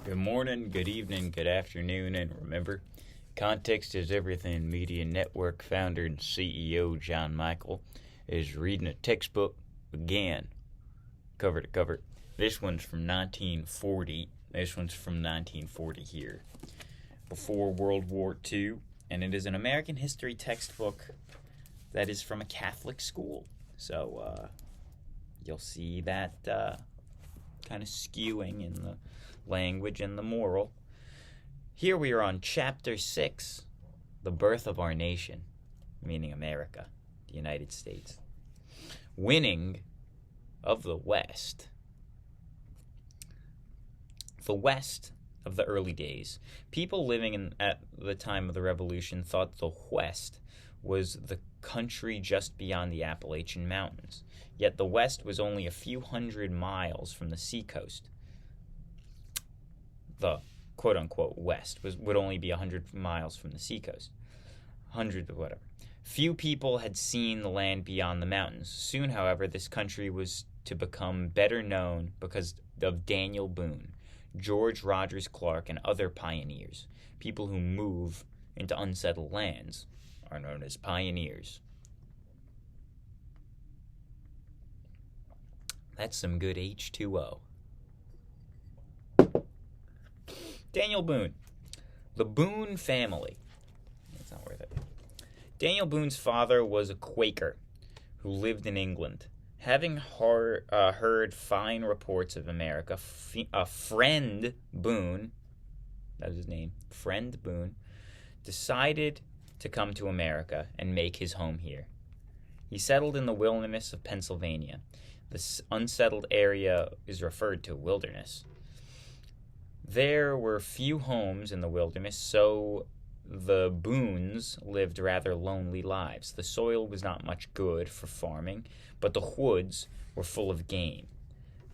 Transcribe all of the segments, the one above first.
Good morning, good evening, good afternoon, and remember, context is everything. Media Network founder and CEO John Michael is reading a textbook again, cover to cover. This one's from 1940. This one's from 1940 here, before World War II, and it is an American history textbook that is from a Catholic school. So you'll see that kind of skewing in the language and the moral. Here we are on Chapter 6, The Birth of Our Nation, meaning America, the United States. Winning of the West. The West of the early days. People living at the time of the Revolution thought the West was the country just beyond the Appalachian Mountains. Yet the West was only a few hundred miles from the seacoast. The quote-unquote West would only be 100 miles from the seacoast. 100 or whatever. Few people had seen the land beyond the mountains. Soon, however, this country was to become better known because of Daniel Boone, George Rogers Clark, and other pioneers. People who move into unsettled lands are known as pioneers. That's some good H2O. Daniel Boone. The Boone family. That's not worth it. Daniel Boone's father was a Quaker who lived in England. Having heard fine reports of America, a friend Boone, that was his name, friend Boone, decided to come to America and make his home here. He settled in the wilderness of Pennsylvania. This unsettled area is referred to wilderness. There were few homes in the wilderness, so the Boones lived rather lonely lives. The soil was not much good for farming, but the woods were full of game.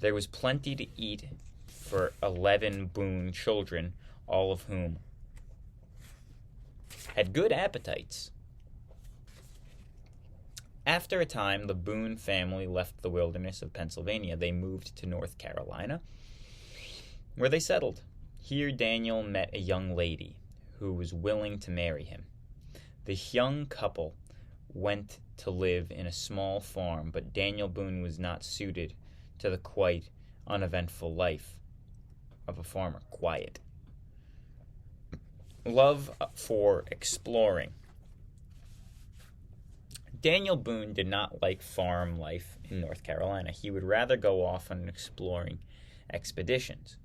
There was plenty to eat for 11 Boone children, all of whom had good appetites. After a time, the Boone family left the wilderness of Pennsylvania. They moved to North Carolina, where they settled. Here Daniel met a young lady who was willing to marry him. The young couple went to live in a small farm, but Daniel Boone was not suited to the quite uneventful life of a farmer. Quiet. Love for exploring. Daniel Boone did not like farm life in North Carolina. He would rather go off on exploring expeditions.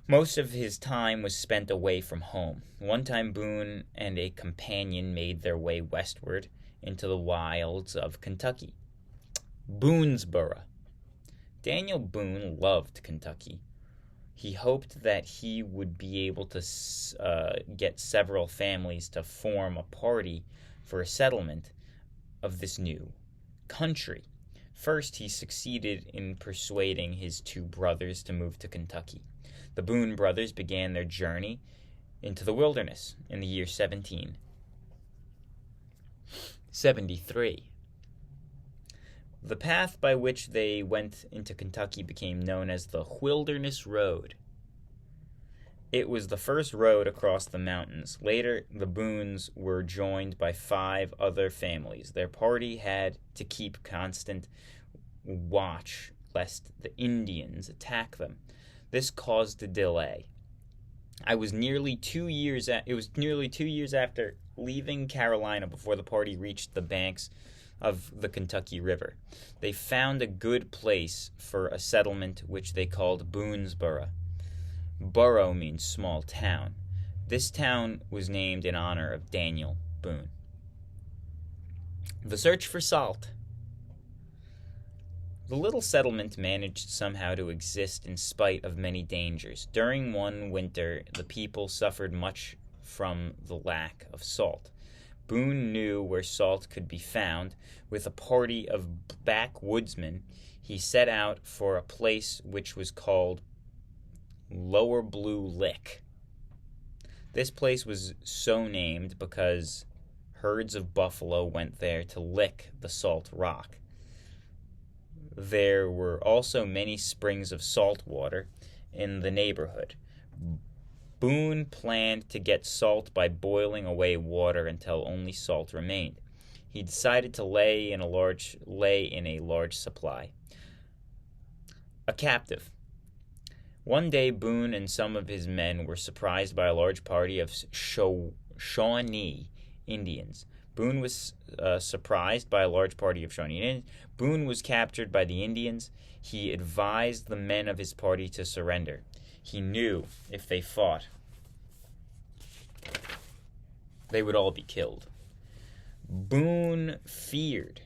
Most of his time was spent away from home. One time, Boone and a companion made their way westward into the wilds of Kentucky. Boonesboro. Daniel Boone loved Kentucky. He hoped that he would be able to get several families to form a party for a settlement of this new country. First, he succeeded in persuading his two brothers to move to Kentucky. The Boone brothers began their journey into the wilderness in the year 1773. The path by which they went into Kentucky became known as the Wilderness Road. It was the first road across the mountains. Later, the Boones were joined by 5 other families. Their party had to keep constant watch lest the Indians attack them. This caused a delay. It was nearly 2 years after leaving Carolina before the party reached the banks of the Kentucky River. They found a good place for a settlement which they called Boonesboro. Borough means small town. This town was named in honor of Daniel Boone. The search for salt. The little settlement managed somehow to exist in spite of many dangers. During one winter, the people suffered much from the lack of salt. Boone knew where salt could be found. With a party of backwoodsmen, he set out for a place which was called Lower Blue Lick. This place was so named because herds of buffalo went there to lick the salt rock. There were also many springs of salt water in the neighborhood. Boone planned to get salt by boiling away water until only salt remained. He decided to lay in a large supply. A captive. One day, Boone and some of his men were surprised by a large party of Shawnee Indians. Boone was surprised by a large party of Shawnee Indians. Boone was captured by the Indians. He advised the men of his party to surrender. He knew if they fought, they would all be killed. Boone feared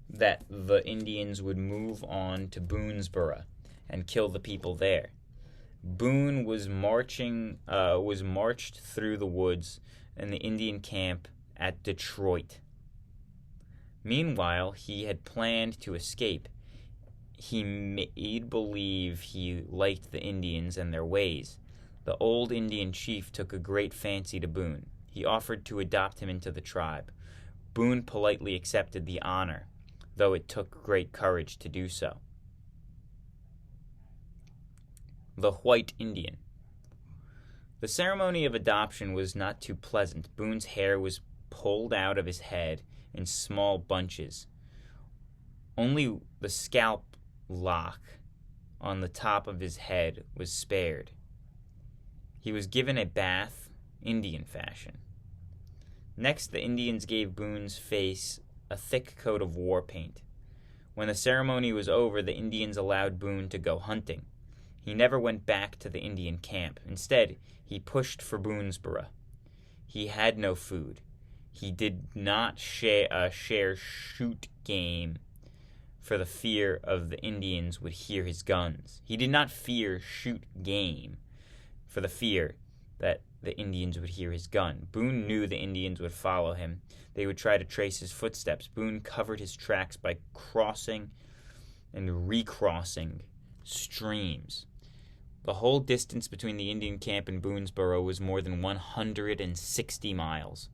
that the Indians would move on to Boonesboro and kill the people there. Boone was marched through the woods in the Indian camp at Detroit. Meanwhile, he had planned to escape. He made believe he liked the Indians and their ways. The old Indian chief took a great fancy to Boone. He offered to adopt him into the tribe. Boone politely accepted the honor, though it took great courage to do so. The White Indian. The ceremony of adoption was not too pleasant. Boone's hair was pulled out of his head in small bunches. Only the scalp lock on the top of his head was spared. He was given a bath, Indian fashion. Next, the Indians gave Boone's face a thick coat of war paint. When the ceremony was over, the Indians allowed Boone to go hunting. He never went back to the Indian camp. Instead, he pushed for Boonesboro. He had no food. He did not share shoot game for the fear of the Indians would hear his guns. He did not fear shoot game for the fear that the Indians would hear his gun. Boone knew the Indians would follow him. They would try to trace his footsteps. Boone covered his tracks by crossing and recrossing streams. The whole distance between the Indian camp and Boonesboro was more than 160 miles.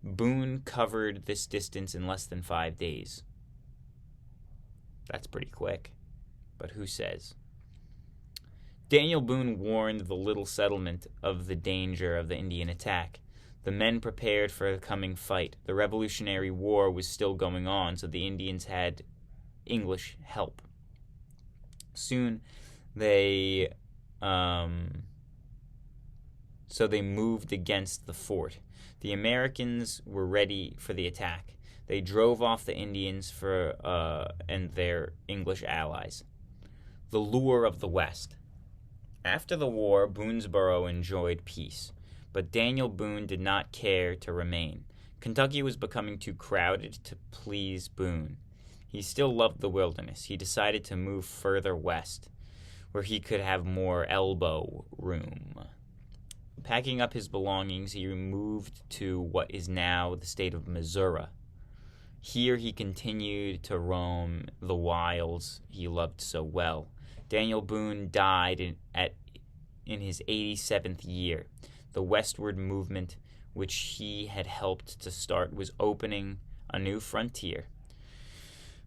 Boone covered this distance in less than 5 days. That's pretty quick, but who says? Daniel Boone warned the little settlement of the danger of the Indian attack. The men prepared for the coming fight. The Revolutionary War was still going on, so the Indians had English help. Soon they moved against the fort. The Americans were ready for the attack. They drove off the Indians and their English allies. The lure of the West. After the war, Boonesboro enjoyed peace, but Daniel Boone did not care to remain. Kentucky was becoming too crowded to please Boone. He still loved the wilderness. He decided to move further west, where he could have more elbow room. Packing up his belongings, he moved to what is now the state of Missouri. Here he continued to roam the wilds he loved so well. Daniel Boone died in his 87th year. The westward movement, which he had helped to start, was opening a new frontier.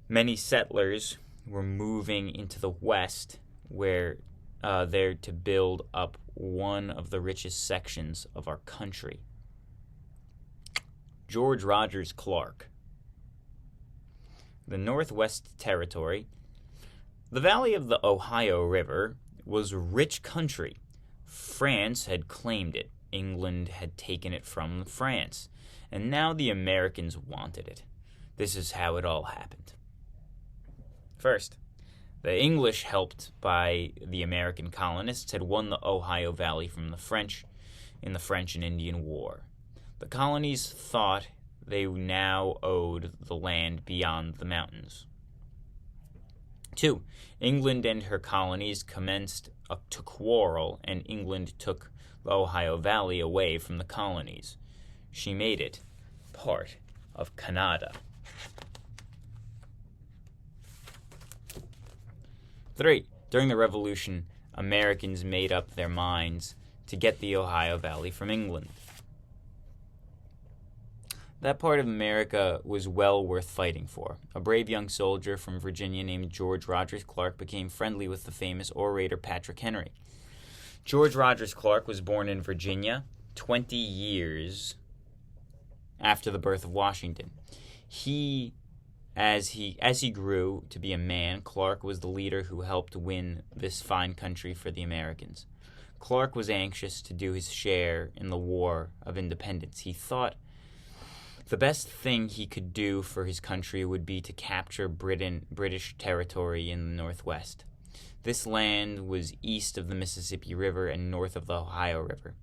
Many settlers were moving into the west, where they're to build up one of the richest sections of our country. George Rogers Clark. The Northwest Territory. The valley of the Ohio River was rich country. France had claimed it. England had taken it from France. And now the Americans wanted it. This is how it all happened. First, the English, helped by the American colonists, had won the Ohio Valley from the French in the French and Indian War. The colonies thought they now owed the land beyond the mountains. 2. England and her colonies commenced to quarrel, and England took the Ohio Valley away from the colonies. She made it part of Canada. 3. During the Revolution, Americans made up their minds to get the Ohio Valley from England. That part of America was well worth fighting for. A brave young soldier from Virginia named George Rogers Clark became friendly with the famous orator Patrick Henry. George Rogers Clark was born in Virginia 20 years after the birth of Washington. As he grew to be a man, Clark was the leader who helped win this fine country for the Americans. Clark was anxious to do his share in the War of Independence. He thought the best thing he could do for his country would be to capture British territory in the Northwest. This land was east of the Mississippi River and north of the Ohio River.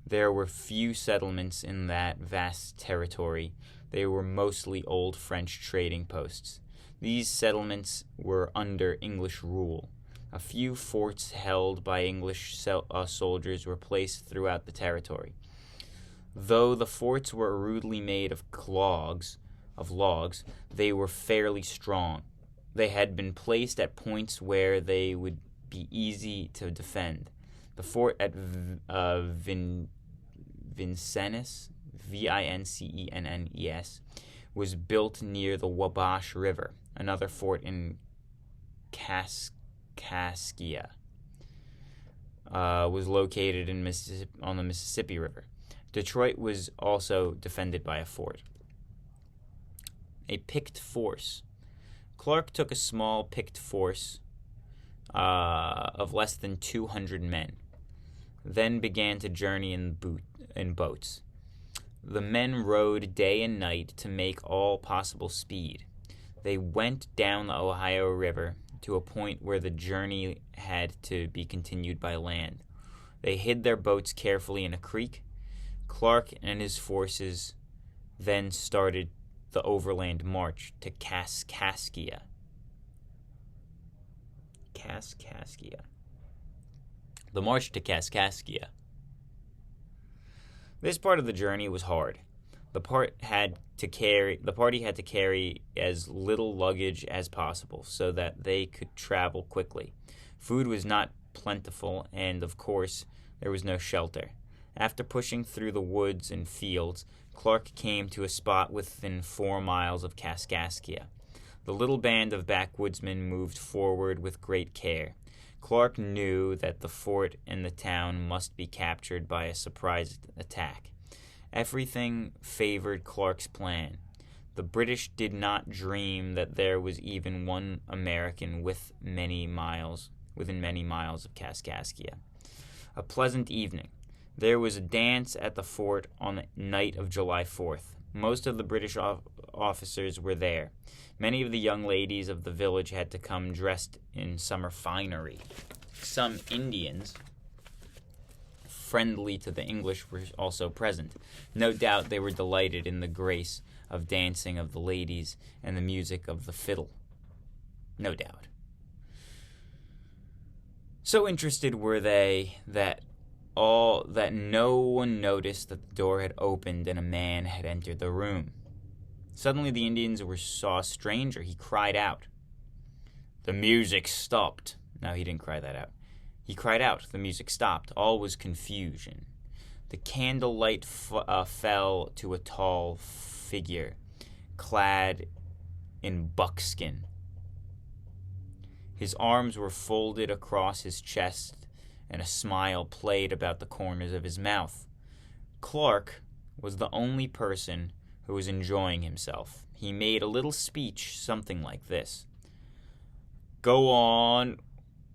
There were few settlements in that vast territory. They were mostly old French trading posts. These settlements were under English rule. A few forts held by English soldiers were placed throughout the territory. Though the forts were rudely made of logs, they were fairly strong. They had been placed at points where they would be easy to defend. The fort at Vincennes, Vincennes, was built near the Wabash River. Another fort in Kaskaskia was located on the Mississippi River. Detroit was also defended by a fort. A picked force. Clark took a small picked force of less than 200 men, then began to journey in boats. The men rowed day and night to make all possible speed. They went down the Ohio River to a point where the journey had to be continued by land. They hid their boats carefully in a creek. Clark and his forces then started the overland march to Kaskaskia. The march to Kaskaskia. This part of the journey was hard. The party had to carry as little luggage as possible so that they could travel quickly. Food was not plentiful, and of course, there was no shelter. After pushing through the woods and fields, Clark came to a spot within 4 miles of Kaskaskia. The little band of backwoodsmen moved forward with great care. Clark knew that the fort and the town must be captured by a surprise attack. Everything favored Clark's plan. The British did not dream that there was even one American within many miles of Kaskaskia. A pleasant evening. There was a dance at the fort on the night of July 4th. Most of the British officers were there. Many of the young ladies of the village had to come dressed in summer finery. Some Indians, friendly to the English, were also present. No doubt they were delighted in the grace of dancing of the ladies and the music of the fiddle. No doubt. So interested were they that no one noticed that the door had opened and a man had entered the room. Suddenly the Indians saw a stranger. He cried out. The music stopped. No, he didn't cry that out. He cried out. The music stopped. All was confusion. The candlelight fell to a tall figure, clad in buckskin. His arms were folded across his chest, and a smile played about the corners of his mouth. Clark was the only person who was enjoying himself. He made a little speech, something like this. Go on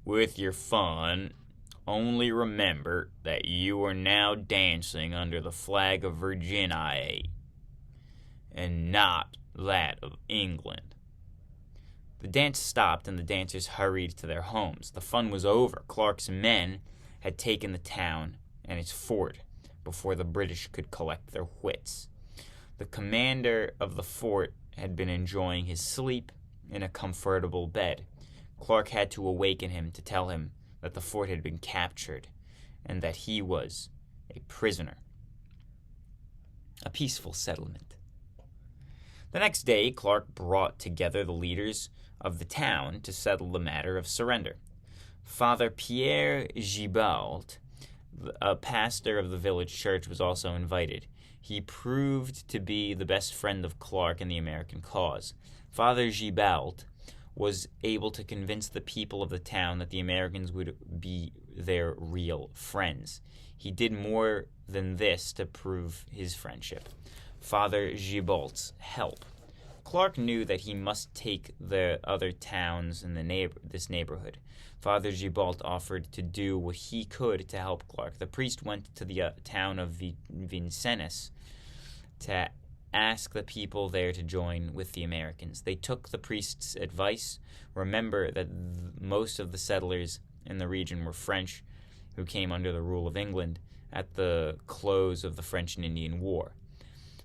with your fun. Only remember that you are now dancing under the flag of Virginia and not that of England. The dance stopped and the dancers hurried to their homes. The fun was over. Clark's men had taken the town and its fort before the British could collect their wits. The commander of the fort had been enjoying his sleep in a comfortable bed. Clark had to awaken him to tell him that the fort had been captured and that he was a prisoner. A peaceful settlement. The next day, Clark brought together the leaders of the town to settle the matter of surrender. Father Pierre Gibault, a pastor of the village church, was also invited. He proved to be the best friend of Clark in the American cause. Father Gibault was able to convince the people of the town that the Americans would their real friends. He did more than this to prove his friendship. Father Gibault's help. Clark knew that he must take the other towns in this neighborhood. Father Gibault offered to do what he could to help Clark. The priest went to the town of Vincennes to ask the people there to join with the Americans. They took the priest's advice. Remember that most of the settlers in the region were French who came under the rule of England at the close of the French and Indian War.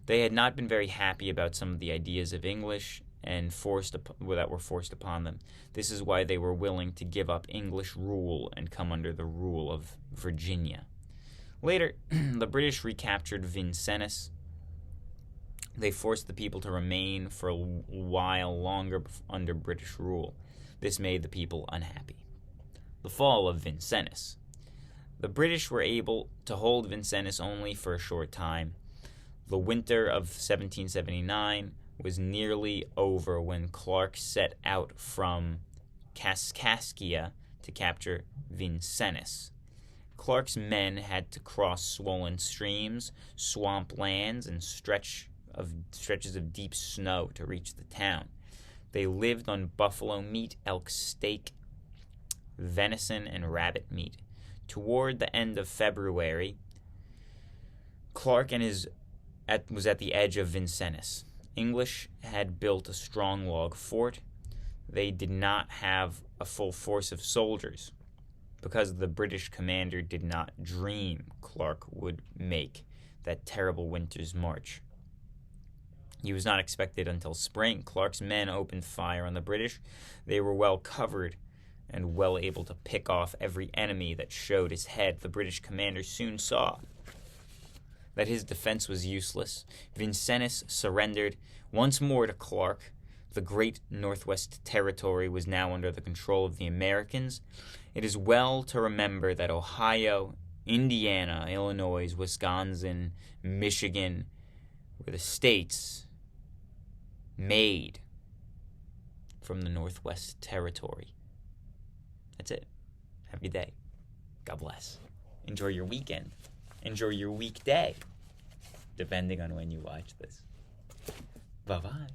They had not been very happy about some of the ideas of English and that were forced upon them. This is why they were willing to give up English rule and come under the rule of Virginia. Later, the British recaptured Vincennes. They forced the people to remain for a while longer under British rule. This made the people unhappy. The fall of Vincennes. The British were able to hold Vincennes only for a short time. The winter of 1779 was nearly over when Clark set out from Kaskaskia to capture Vincennes. Clark's men had to cross swollen streams, swamp lands, and stretches of deep snow to reach the town. They lived on buffalo meat, elk steak, venison, and rabbit meat. Toward the end of February, Clark was at the edge of Vincennes. English had built a strong log fort. They did not have a full force of soldiers because the British commander did not dream Clark would make that terrible winter's march. He was not expected until spring. Clark's men opened fire on the British. They were well covered and well able to pick off every enemy that showed his head. The British commander soon saw that his defense was useless. Vincennes surrendered once more to Clark. The great Northwest Territory was now under the control of the Americans. It is well to remember that Ohio, Indiana, Illinois, Wisconsin, Michigan were the states made from the Northwest Territory. That's it. Have a good day. God bless. Enjoy your weekend. Enjoy your weekday, depending on when you watch this. Bye-bye.